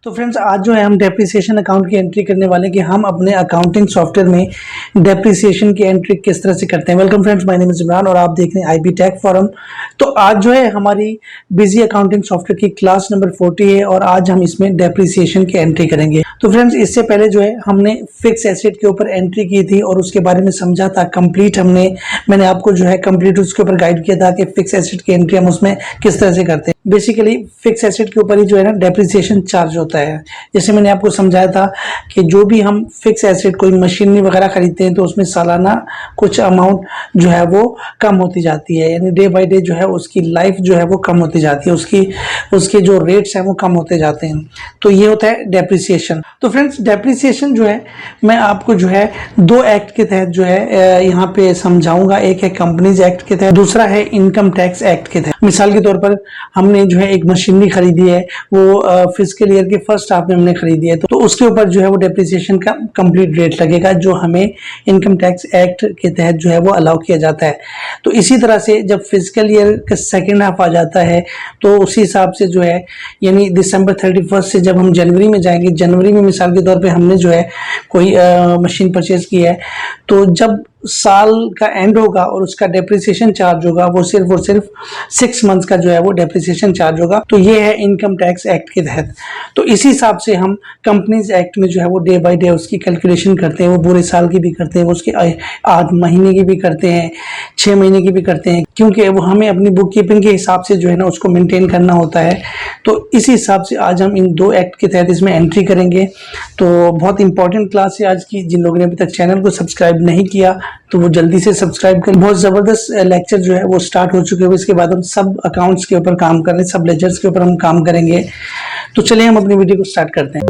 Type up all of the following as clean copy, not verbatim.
तो फ्रेंड्स आज जो है हम डेप्रिसिएशन अकाउंट की एंट्री करने वाले हैं कि हम अपने अकाउंटिंग सॉफ्टवेयर में डेप्रिसिएशन की एंट्री किस तरह से करते हैं। Welcome friends, my name is Imran और आप देख रहे हैं आईबी टेक फोरम। तो आज जो है हमारी बिजी अकाउंटिंग सॉफ्टवेयर की क्लास नंबर 40 है और आज हम इसमें डेप्रिसिएशन की एंट्री करेंगे। तो फ्रेंड्स इससे पहले जो है हमने फिक्स एसेट के ऊपर एंट्री की थी और उसके बारे में समझा था कंप्लीट। मैंने आपको जो है कंप्लीट उसके ऊपर गाइड किया था कि फिक्स एसेट की एंट्री हम उसमें किस तरह से करते हैं। बेसिकली फिक्स एसेट के ऊपर ही जो है ना डेप्रिसिएशन चार्ज होता है। जैसे मैंने आपको समझाया था कि जो भी हम फिक्स एसेट कोई मशीनरी वगैरह खरीदते हैं तो उसमें सालाना कुछ अमाउंट जो है वो कम होती जाती है, यानी डे बाय डे जो है उसकी लाइफ जो है वो कम होती जाती है, उसके जो रेट्स हैं वो कम होते जाते हैं। तो ये होता है डेप्रिसिएशन। तो फ्रेंड्स डेप्रिसिएशन जो है मैं आपको जो है दो एक्ट के तहत जो है यहाँ पे समझाऊंगा। एक है कंपनीज एक्ट के तहत, दूसरा है इनकम टैक्स एक्ट के तहत। मिसाल के तौर पर हमने जो है एक मशीनरी खरीदी है, वो फिस्कल ईयर के फर्स्ट हाफ में हमने खरीदी है, तो उसके ऊपर जो है वो डेप्रिसिएशन का कंप्लीट रेट लगेगा जो हमें इनकम टैक्स एक्ट के तहत जो है वो अलाउ किया जाता है। तो इसी तरह से जब फिजिकल ईयर का सेकेंड हाफ आ जाता है तो उसी हिसाब से जो है यानी दिसंबर 31 से जब हम जनवरी में जाएंगे, जनवरी में मिसाल के तौर पे हमने जो है कोई मशीन परचेज की है, तो जब साल का एंड होगा और उसका डेप्रिसिएशन चार्ज होगा वो सिर्फ और सिर्फ 6 मंथ्स का जो है वो डेप्रिसिएशन चार्ज होगा। तो ये है इनकम टैक्स एक्ट के तहत। तो इसी हिसाब से हम कंपनीज एक्ट में जो है वो डे बाय डे उसकी कैलकुलेशन करते हैं, वो पूरे साल की भी करते हैं, वो उसके 8 महीने की भी करते हैं, 6 महीने की भी करते हैं, क्योंकि वो हमें अपनी बुक कीपिंग के हिसाब से जो है ना उसको मेंटेन करना होता है। तो इसी हिसाब से आज हम इन दो एक्ट के तहत इसमें एंट्री करेंगे। तो बहुत इंपॉर्टेंट क्लास है आज की। जिन लोगों ने अभी तक चैनल को सब्सक्राइब नहीं किया तो वो जल्दी से सब्सक्राइब करें। बहुत ज़बरदस्त लेक्चर जो है वो स्टार्ट हो चुके हैं। इसके बाद हम सब अकाउंट्स के ऊपर काम कर रहे हैं, सब लेजर्स के ऊपर हम काम करेंगे। तो चलिए हम अपनी वीडियो को स्टार्ट करते हैं।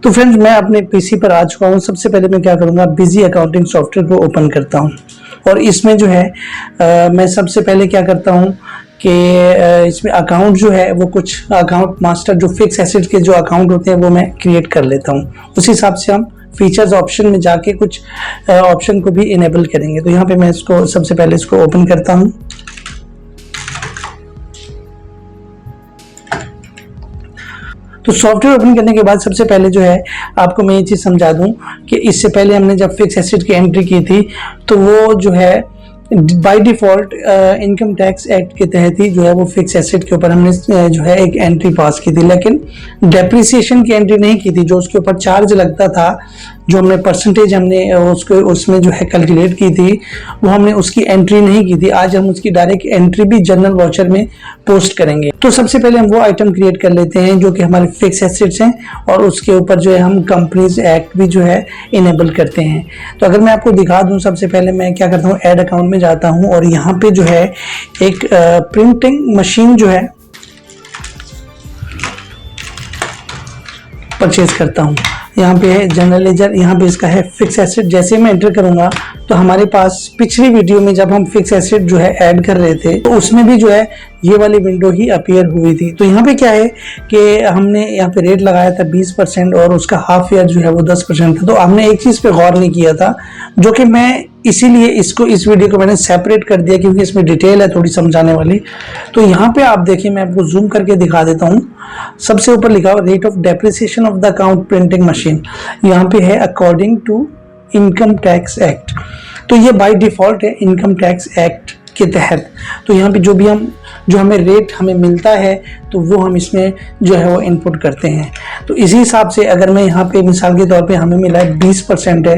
तो फ्रेंड्स मैं अपने पीसी पर आ चुका हूँ। सबसे पहले मैं क्या करूँगा, बिजी अकाउंटिंग सॉफ्टवेयर को ओपन करता हूँ और इसमें जो है मैं सबसे पहले क्या करता हूँ कि इसमें अकाउंट जो है वो कुछ अकाउंट मास्टर जो फिक्स एसेट के जो अकाउंट होते हैं वो मैं क्रिएट कर लेता हूँ। उस हिसाब से हम फीचर्स ऑप्शन में जाके कुछ ऑप्शन को भी इनेबल करेंगे। तो यहाँ पे मैं इसको सबसे पहले इसको ओपन करता हूँ। तो सॉफ्टवेयर ओपन करने के बाद सबसे पहले जो है आपको मैं ये चीज़ समझा दूं कि इससे पहले हमने जब फिक्स एसेट की एंट्री की थी तो वो जो है by default income tax act के तहत ही जो है वो फिक्स एसेट के ऊपर हमने जो है एक एंट्री पास की थी, लेकिन डेप्रिसिएशन की एंट्री नहीं की थी। जो उसके ऊपर चार्ज लगता था, जो हमने परसेंटेज हमने उसको उसमें जो है कैलकुलेट की थी, वो हमने उसकी एंट्री नहीं की थी। आज हम उसकी डायरेक्ट एंट्री भी जनरल वाउचर में पोस्ट करेंगे। तो सबसे पहले हम वो आइटम क्रिएट कर लेते हैं जो कि हमारे फिक्स एसेट्स हैं और उसके ऊपर जो है हम कंपनीज एक्ट भी जो है इनेबल करते हैं। तो अगर मैं आपको दिखा दूं, सबसे पहले मैं क्या करता हूँ, ऐड अकाउंट में जाता हूँ और यहाँ पे जो है एक प्रिंटिंग मशीन जो है परचेज करता हूँ। यहाँ पे है जनरल लेजर, यहाँ पे इसका है फिक्स एसेट। जैसे मैं एंटर करूंगा तो हमारे पास पिछली वीडियो में जब हम फिक्स एसेट जो है ऐड कर रहे थे तो उसमें भी जो है ये वाली विंडो ही अपीयर हुई थी। तो यहाँ पे क्या है कि हमने यहाँ पे रेट लगाया था 20% और उसका हाफ ईयर जो है वो 10% था। तो हमने एक चीज़ पे गौर नहीं किया था, जो कि मैं इसीलिए इस वीडियो को मैंने सेपरेट कर दिया क्योंकि इसमें डिटेल है थोड़ी समझाने वाली। तो यहाँ पे आप देखिए, मैं आपको जूम करके दिखा देता हूँ। सबसे ऊपर लिखा हुआ rate of depreciation of the account printing machine, यहाँ पे है according to income tax act. तो ये बाय डिफॉल्ट है इनकम टैक्स एक्ट के तहत। तो यहाँ पे जो हमें रेट हमें मिलता है तो वो हम इसमें जो है वो इनपुट करते हैं। तो इसी हिसाब से अगर मैं यहाँ पे मिसाल के तौर पे हमें मिला है 20% है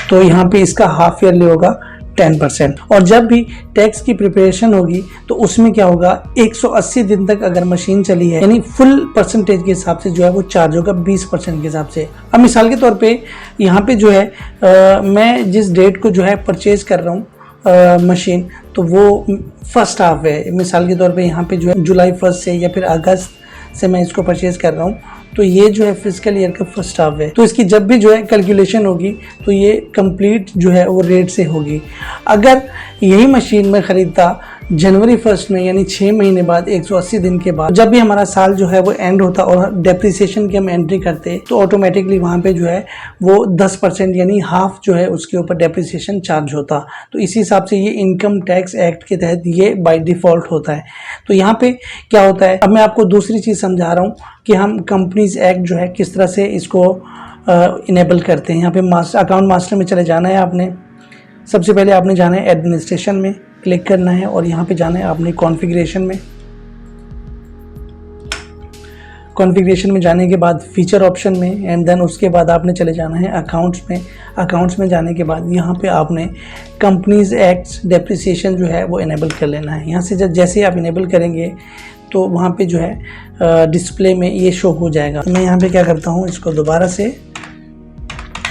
तो यहाँ पे इसका हाफ ईयरली होगा 10%। और जब भी टैक्स की प्रिपरेशन होगी तो उसमें क्या होगा, 180 दिन तक अगर मशीन चली है यानी फुल परसेंटेज के हिसाब से जो है वो चार्ज होगा 20% के हिसाब से। अब मिसाल के तौर पे यहाँ पे जो है मैं जिस डेट को जो है परचेज कर रहा हूँ मशीन, तो वो फर्स्ट हाफ है। मिसाल के तौर पे यहाँ पे जो है जुलाई 1 से या फिर अगस्त से मैं इसको परचेज कर रहा हूँ, तो ये जो है फिजिकल ईयर का फर्स्ट हाफ है। तो इसकी जब भी जो है कैलकुलेशन होगी तो ये कंप्लीट जो है वो रेट से होगी। अगर यही मशीन मैं ख़रीदता जनवरी 1 में यानी 6 महीने बाद 180 दिन के बाद जब भी हमारा साल जो है वो एंड होता और डेप्रिसिएशन की हम एंट्री करते तो ऑटोमेटिकली वहाँ पे जो है वो 10% यानी हाफ जो है उसके ऊपर डेप्रिसिएशन चार्ज होता। तो इसी हिसाब से ये इनकम टैक्स एक्ट के तहत ये बाय डिफ़ॉल्ट होता है। तो यहाँ पे क्या होता है, अब मैं आपको दूसरी चीज़ समझा रहा हूँ कि हम कंपनीज एक्ट जो है किस तरह से इसको इनेबल करते हैं। यहाँ पे अकाउंट मास्टर में चले जाना है आपने। सबसे पहले आपने जाना है एडमिनिस्ट्रेशन में, क्लिक करना है और यहाँ पे जाना है आपने कॉन्फ़िगरेशन में। कॉन्फ़िगरेशन में जाने के बाद फीचर ऑप्शन में एंड देन उसके बाद आपने चले जाना है अकाउंट्स में। अकाउंट्स में जाने के बाद यहाँ पे आपने कंपनीज एक्ट डेप्रिसिएशन जो है वो इनेबल कर लेना है। यहाँ से जैसे आप इनेबल करेंगे तो वहाँ पे जो है डिस्प्ले में ये शो हो जाएगा। तो मैं यहाँ पे क्या करता हूँ, इसको दोबारा से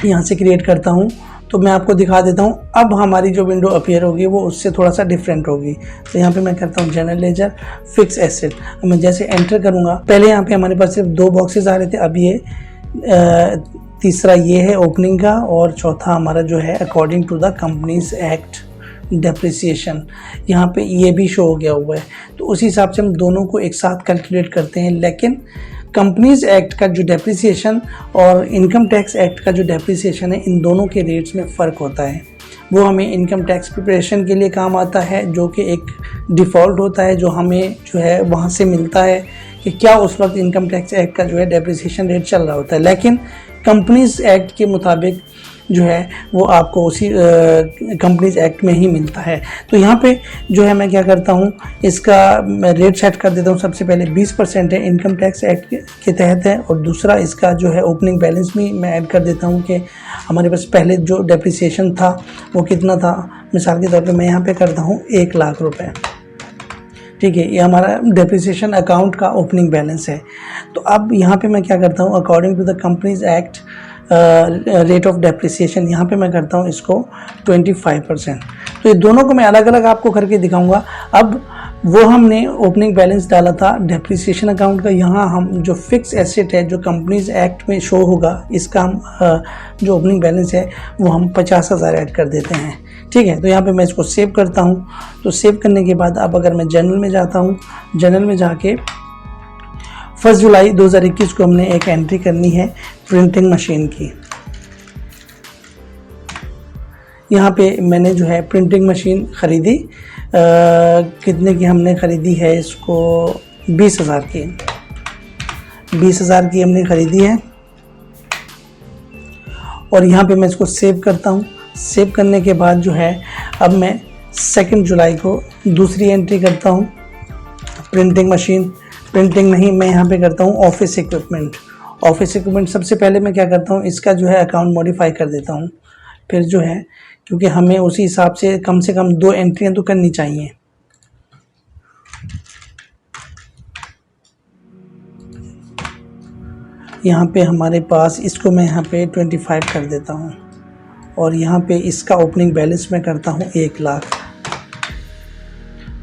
यहाँ से क्रिएट करता हूँ तो मैं आपको दिखा देता हूँ। अब हमारी जो विंडो अपीयर होगी वो उससे थोड़ा सा डिफरेंट होगी। तो यहाँ पे मैं करता हूँ जनरल लेजर फिक्स एसेट। मैं जैसे एंटर करूँगा, पहले यहाँ पे हमारे पास सिर्फ 2 बॉक्सेस आ रहे थे, अब ये तीसरा ये है ओपनिंग का और चौथा हमारा जो है according to the companies act depreciation, यहाँ पे ये भी शो हो गया हुआ है। तो उसी हिसाब से हम दोनों को एक साथ कैलकुलेट करते हैं। लेकिन कंपनीज एक्ट का जो डेप्रिसिएशन और इनकम टैक्स एक्ट का जो डेप्रिसिएशन है, इन दोनों के रेट्स में फ़र्क होता है। वो हमें इनकम टैक्स प्रिपरेशन के लिए काम आता है, जो कि एक डिफ़ॉल्ट होता है जो हमें जो है वहाँ से मिलता है कि क्या उस वक्त इनकम टैक्स एक्ट का जो है डेप्रिसिएशन रेट चल रहा होता है। लेकिन कंपनीज एक्ट के मुताबिक जो है वो आपको उसी कंपनीज एक्ट में ही मिलता है। तो यहाँ पे जो है मैं क्या करता हूँ, इसका मैं रेट सेट कर देता हूँ। सबसे पहले 20% है, इनकम टैक्स एक्ट के तहत है, और दूसरा इसका जो है ओपनिंग बैलेंस भी मैं ऐड कर देता हूँ कि हमारे पास पहले जो डेप्रिसिएशन था वो कितना था। मिसाल के तौर पर मैं यहाँ पर करता हूँ 1 लाख रुपये। ठीक है, ये हमारा डेप्रिसिएशन अकाउंट का ओपनिंग बैलेंस है। तो अब यहाँ पे मैं क्या करता हूँ, according to the companies act rate of depreciation, यहाँ पे मैं करता हूँ इसको 25%। तो ये दोनों को मैं अलग अलग आपको करके दिखाऊंगा। अब वो हमने ओपनिंग बैलेंस डाला था डेप्रिसिएशन अकाउंट का, यहाँ हम जो फिक्स एसेट है जो कंपनीज एक्ट में शो होगा, इसका हम जो ओपनिंग बैलेंस है वो हम 50,000 ऐड कर देते हैं। ठीक है, तो यहाँ पे मैं इसको सेव करता हूँ। तो सेव करने के बाद अब अगर मैं जनरल में जाता हूँ, जनरल में जाके 1 जुलाई 2021 को हमने एक एंट्री करनी है प्रिंटिंग मशीन की। यहाँ पे मैंने जो है प्रिंटिंग मशीन ख़रीदी, कितने की हमने ख़रीदी है, इसको 20,000 की, 20,000 की हमने ख़रीदी है। और यहाँ पे मैं इसको सेव करता हूँ। सेव करने के बाद जो है अब मैं 2 जुलाई को दूसरी एंट्री करता हूँ, प्रिंटिंग मशीन, प्रिंटिंग नहीं, मैं यहाँ पे करता हूँ ऑफिस इक्विपमेंट। ऑफिस इक्विपमेंट सबसे पहले मैं क्या करता हूँ, इसका जो है अकाउंट मॉडिफाई कर देता हूँ। फिर जो है क्योंकि हमें उसी हिसाब से कम 2 एंट्रियाँ तो करनी चाहिए। यहाँ पे हमारे पास इसको मैं यहाँ पे 25 कर देता हूँ और यहाँ पे इसका ओपनिंग बैलेंस मैं करता हूँ 1 लाख।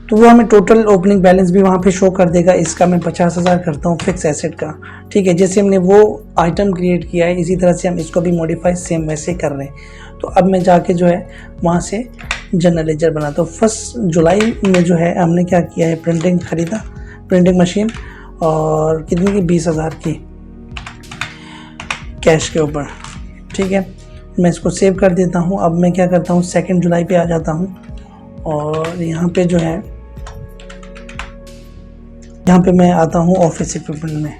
तो वो हमें टोटल ओपनिंग बैलेंस भी वहाँ पे शो कर देगा। इसका मैं 50,000 करता हूँ फिक्स एसेट का। ठीक है, जैसे हमने वो आइटम क्रिएट किया है इसी तरह से हम इसको भी मॉडिफाई सेम वैसे कर रहे हैं। तो अब मैं जाके जो है वहाँ से जनरल लेजर बनाता हूँ। 1 जुलाई में जो है हमने क्या किया है, प्रिंटिंग ख़रीदा, प्रिंटिंग मशीन, और कितनी की 20,000 की कैश के ऊपर। ठीक है, मैं इसको सेव कर देता हूँ। अब मैं क्या करता हूँ, 2 जुलाई पे आ जाता हूँ और यहाँ पे जो है यहाँ पे मैं आता हूँ ऑफिस इक्विपमेंट में।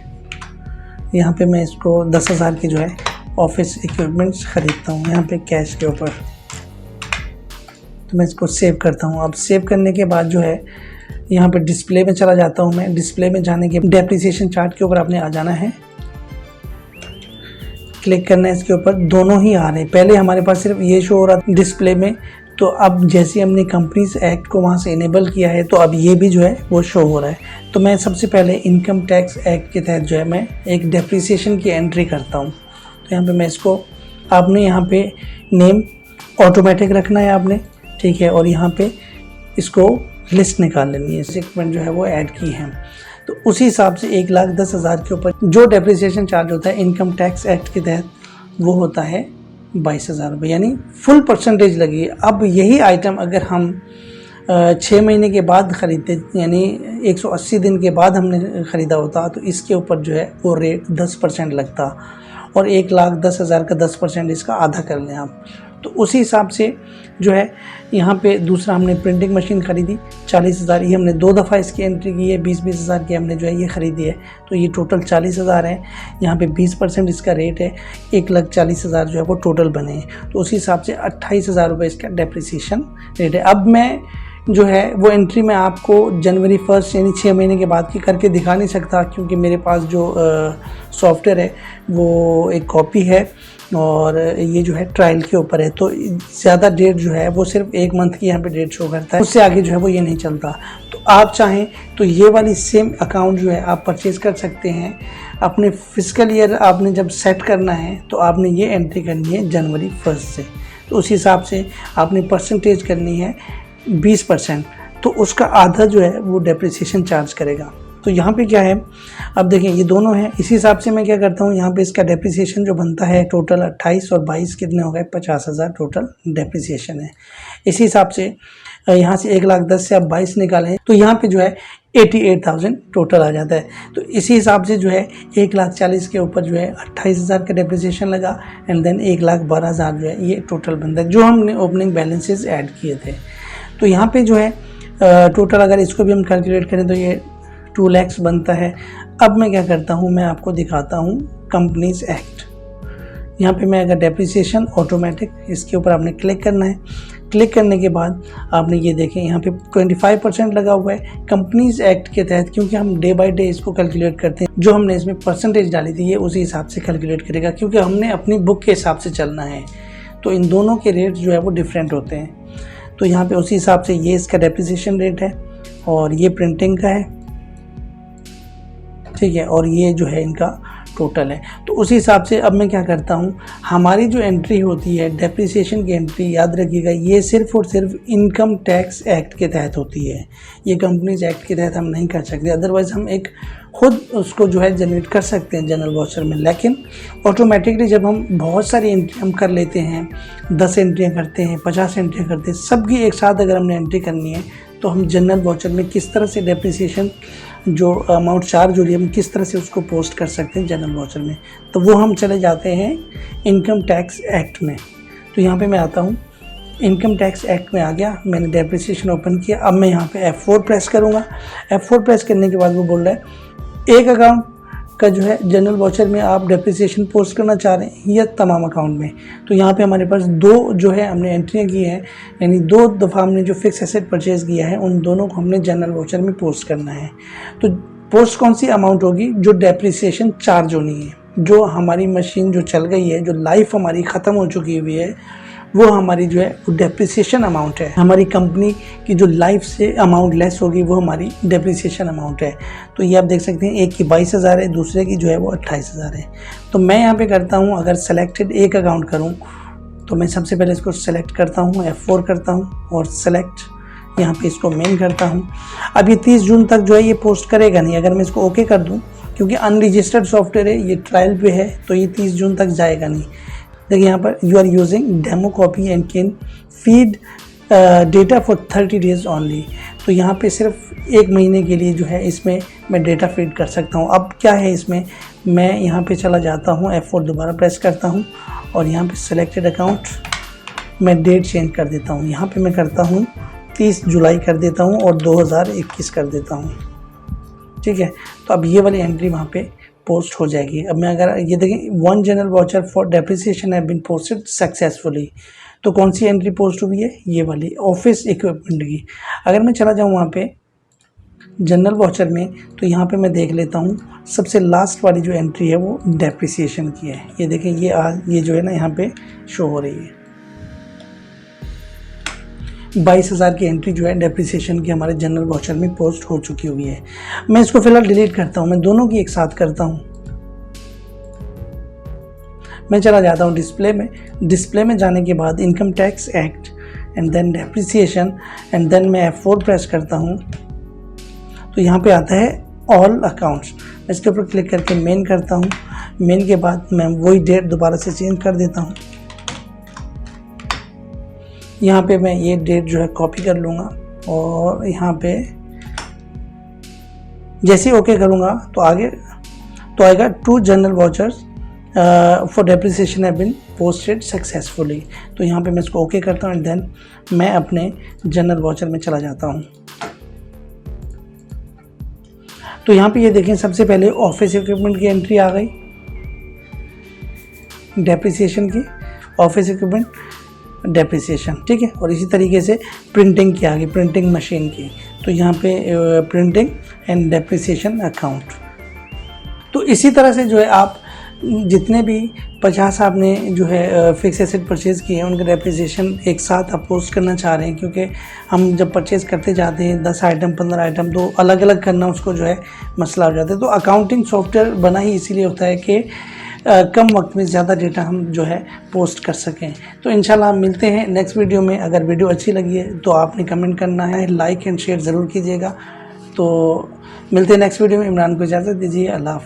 यहाँ पे मैं इसको 10,000 की जो है ऑफिस इक्विपमेंट्स ख़रीदता हूँ यहाँ पे कैश के ऊपर। तो मैं इसको सेव करता हूँ। अब सेव करने के बाद जो है यहाँ पे डिस्प्ले में चला जाता हूँ मैं। डिस्प्ले में जाने के डेप्रिसिएशन चार्ट के ऊपर आपने आ जाना है, क्लिक करना है इसके ऊपर। दोनों ही आ रहे हैं, पहले हमारे पास सिर्फ ये शो हो रहा था डिस्प्ले में, तो अब जैसे हमने कंपनीज एक्ट को वहाँ से इनेबल किया है तो अब ये भी जो है वो शो हो रहा है। तो मैं सबसे पहले इनकम टैक्स एक्ट के तहत जो है मैं एक डेप्रिसिएशन की एंट्री करता हूँ। तो यहाँ पे मैं इसको, आपने यहाँ पे नेम ऑटोमेटिक रखना है आपने, ठीक है, और यहाँ पे इसको लिस्ट निकाल लेनी है, सेगमेंट जो है वो ऐड की है। तो उसी हिसाब से 1,10,000 के ऊपर जो डेप्रिसिएशन चार्ज होता है इनकम टैक्स एक्ट के तहत वो होता है 22,000 रुपये, यानी फुल परसेंटेज लगी है। अब यही आइटम अगर हम 6 महीने के बाद ख़रीदते, यानी 180 दिन के बाद हमने ख़रीदा होता, तो इसके ऊपर जो है वो रेट 10% लगता, और 1,10,000 का 10% इसका आधा कर लें आप। तो उसी हिसाब से जो है यहाँ पे दूसरा हमने प्रिंटिंग मशीन ख़रीदी 40,000, ये हमने 2 दफ़ा इसकी एंट्री की है, 20-20 हज़ार की हमने जो है ये ख़रीदी है, तो ये टोटल 40,000 है। यहाँ पे 20% इसका रेट है, 1,40,000 जो है वो टोटल बने हैं, तो उसी हिसाब से 28,000 रुपये इसका डेप्रिसिएशन रेट है। अब मैं जो है वो एंट्री में आपको जनवरी 1 यानी 6 महीने के बाद की करके दिखा नहीं सकता, क्योंकि मेरे पास जो सॉफ्टवेयर है वो एक कॉपी है और ये जो है ट्रायल के ऊपर है, तो ज़्यादा डेट जो है वो सिर्फ 1 मंथ की यहाँ पे डेट शो करता है, उससे आगे जो है वो ये नहीं चलता। तो आप चाहें तो ये वाली सेम अकाउंट जो है आप परचेज़ कर सकते हैं। अपने फिजिकल ईयर आपने जब सेट करना है तो आपने ये एंट्री करनी है जनवरी 1 से, तो उस हिसाब से आपने परसेंटेज करनी है 20%, तो उसका आधा जो है वो डेप्रिसिएशन चार्ज करेगा। तो यहाँ पे क्या है, अब देखें ये दोनों हैं, इसी हिसाब से मैं क्या करता हूँ, यहाँ पे इसका डेप्रिसिएशन जो बनता है टोटल 28 और 22 कितने हो गए, 50,000 टोटल डेप्रिसिएशन है। इसी हिसाब से यहाँ से 1,10,000 से आप 22 निकालें तो यहाँ पे जो है 88,000 टोटल आ जाता है। तो इसी हिसाब से जो है 1,40,000 के ऊपर जो है 28,000 का डेप्रिसिएशन लगा, एंड देन 1,12,000 जो है ये टोटल बनता है जो हमने ओपनिंग बैलेंसेस ऐड किए थे। तो यहाँ पे जो है टोटल अगर इसको भी हम कैलकुलेट करें तो ये 2 लाख बनता है। अब मैं क्या करता हूँ, मैं आपको दिखाता हूँ कंपनीज एक्ट। यहाँ पे मैं अगर डेप्रिसिएशन ऑटोमेटिक, इसके ऊपर आपने क्लिक करना है। क्लिक करने के बाद आपने ये देखें यहाँ पे 25% लगा हुआ है कंपनीज एक्ट के तहत, क्योंकि हम डे बाय डे इसको कैलकुलेट करते हैं। जो हमने इसमें परसेंटेज डाली थी ये उसी हिसाब से कैलकुलेट करेगा, क्योंकि हमने अपनी बुक के हिसाब से चलना है, तो इन दोनों के रेट जो है वो डिफरेंट होते हैं। तो यहाँ पे उसी हिसाब से ये इसका डेप्रिसिएशन रेट है और ये प्रिंटिंग का है, ठीक है, और ये जो है इनका टोटल है। तो उसी हिसाब से अब मैं क्या करता हूँ, हमारी जो एंट्री होती है डेप्रिसिएशन की एंट्री, याद रखिएगा ये सिर्फ और सिर्फ इनकम टैक्स एक्ट के तहत होती है, ये कंपनीज एक्ट के तहत हम नहीं कर सकते। अदरवाइज़ हम एक खुद उसको जो है जनरेट कर सकते हैं जनरल वाउचर में, लेकिन ऑटोमेटिकली जब हम बहुत सारी एंट्री हम कर लेते हैं, 10 एंट्रियाँ करते हैं, 50 एंट्रियाँ करते हैं, सबकी एक साथ अगर हमने एंट्री करनी है तो हम जनरल वाउचर में किस तरह से डेप्रिसिएशन जो अमाउंट चार्ज हो रही है हम किस तरह से उसको पोस्ट कर सकते हैं जनरल वाउचर में, तो वो हम चले जाते हैं इनकम टैक्स एक्ट में। तो यहाँ पे मैं आता हूँ, इनकम टैक्स एक्ट में आ गया, मैंने डेप्रिसिएशन ओपन किया। अब मैं यहाँ पे F4 प्रेस करूँगा। F4 प्रेस करने के बाद वो बोल रहा है एक अकाउंट का जो है जनरल वाउचर में आप डेप्रिसिएशन पोस्ट करना चाह रहे हैं या तमाम अकाउंट में। तो यहाँ पे हमारे पास 2 जो है हमने एंट्रियाँ की हैं, यानी 2 दफ़ा हमने जो फिक्स एसेट परचेज़ किया है उन दोनों को हमने जनरल वाउचर में पोस्ट करना है। तो पोस्ट कौन सी अमाउंट होगी, जो डेप्रिसिएशन चार्ज होनी है, जो हमारी मशीन जो चल गई है, जो लाइफ हमारी ख़त्म हो चुकी हुई है, वो हमारी जो है वो डेप्रिसिएशन अमाउंट है। हमारी कंपनी की जो लाइफ से अमाउंट लेस होगी वो हमारी डेप्रिसिएशन अमाउंट है। तो ये आप देख सकते हैं, एक की 22,000 है, दूसरे की जो है वो 28,000 है। तो मैं यहाँ पे करता हूँ, अगर सेलेक्टेड एक अकाउंट करूँ तो मैं सबसे पहले इसको सेलेक्ट करता हूँ, F4 करता हूँ और सेलेक्ट यहाँ पे इसको मेन करता हूँ। अब ये 30 जून तक जो है ये पोस्ट करेगा नहीं, अगर मैं इसको ओके कर दूँ, क्योंकि अनरजिस्टर्ड सॉफ्टवेयर है, ये ट्रायल पे है, तो ये 30 जून तक जाएगा नहीं। देखिए यहाँ पर you are using demo copy and can feed data for 30 days only. तो यहाँ पे सिर्फ 1 महीने के लिए जो है इसमें मैं डेटा फीड कर सकता हूँ। अब क्या है इसमें, मैं यहाँ पे चला जाता हूँ, F4 दोबारा प्रेस करता हूँ और यहाँ पे सिलेक्टेड अकाउंट, मैं डेट चेंज कर देता हूँ। यहाँ पे मैं करता हूँ 30 जुलाई कर देता हूँ और 2021 कर देता हूँ, ठीक है। तो अब ये वाली एंट्री वहाँ पे पोस्ट हो जाएगी। अब मैं अगर ये देखें, 1 general voucher for depreciation have been posted successfully, तो कौन सी एंट्री पोस्ट हुई है, ये वाली ऑफिस इक्विपमेंट की। अगर मैं चला जाऊँ वहाँ पे जनरल वाउचर में, तो यहाँ पे मैं देख लेता हूँ सबसे लास्ट वाली जो एंट्री है वो डेप्रिसिएशन की है। ये देखें, ये जो है ना यहाँ पे शो हो रही है, 22,000 की एंट्री जो है डेप्रिसिएशन की हमारे जनरल वाउचर में पोस्ट हो चुकी हुई है। मैं इसको फिलहाल डिलीट करता हूँ, मैं दोनों की एक साथ करता हूँ। मैं चला जाता हूँ डिस्प्ले में। डिस्प्ले में जाने के बाद income tax act and then depreciation and then मैं F4 प्रेस करता हूँ, तो यहाँ पे आता है ऑल अकाउंट्स। मैं इसके ऊपर क्लिक करके मेन करता हूँ। मेन के बाद मैं वही डेट दोबारा से चेंज कर देता हूँ। यहाँ पे मैं ये डेट जो है कॉपी कर लूँगा और यहाँ पे जैसे ही ओके करूँगा तो आगे तो आएगा 2 general vouchers for depreciation have been posted successfully. तो यहाँ पे मैं इसको ओके करता हूँ एंड देन मैं अपने जनरल वाउचर में चला जाता हूँ। तो यहाँ पे ये देखें, सबसे पहले ऑफिस इक्विपमेंट की एंट्री आ गई, डेप्रिसिएशन की, ऑफिस इक्विपमेंट डेप्रिसिएशन, ठीक है। और इसी तरीके से प्रिंटिंग की आ गई, प्रिंटिंग मशीन की। तो यहाँ पे प्रिंटिंग एंड डेप्रिसिएशन अकाउंट। तो इसी तरह से जो है आप जितने भी 50 आपने जो है फिक्स एसेट परचेज़ किए हैं उनका डेप्रिसिएशन एक साथ आप पोस्ट करना चाह रहे हैं, क्योंकि हम जब परचेज़ करते जाते हैं 10 आइटम 15 आइटम तो अलग अलग करना उसको जो है मसला हो जाता है। तो अकाउंटिंग सॉफ्टवेयर बना ही इसीलिए होता है कि कम वक्त में ज़्यादा डेटा हम जो है पोस्ट कर सकें। तो इंशाल्लाह हम मिलते हैं नेक्स्ट वीडियो में। अगर वीडियो अच्छी लगी है तो आपने कमेंट करना है, लाइक एंड शेयर ज़रूर कीजिएगा। तो मिलते हैं नेक्स्ट वीडियो में। इमरान को इजाज़त दीजिए। अल्लाह हाफ़िज़।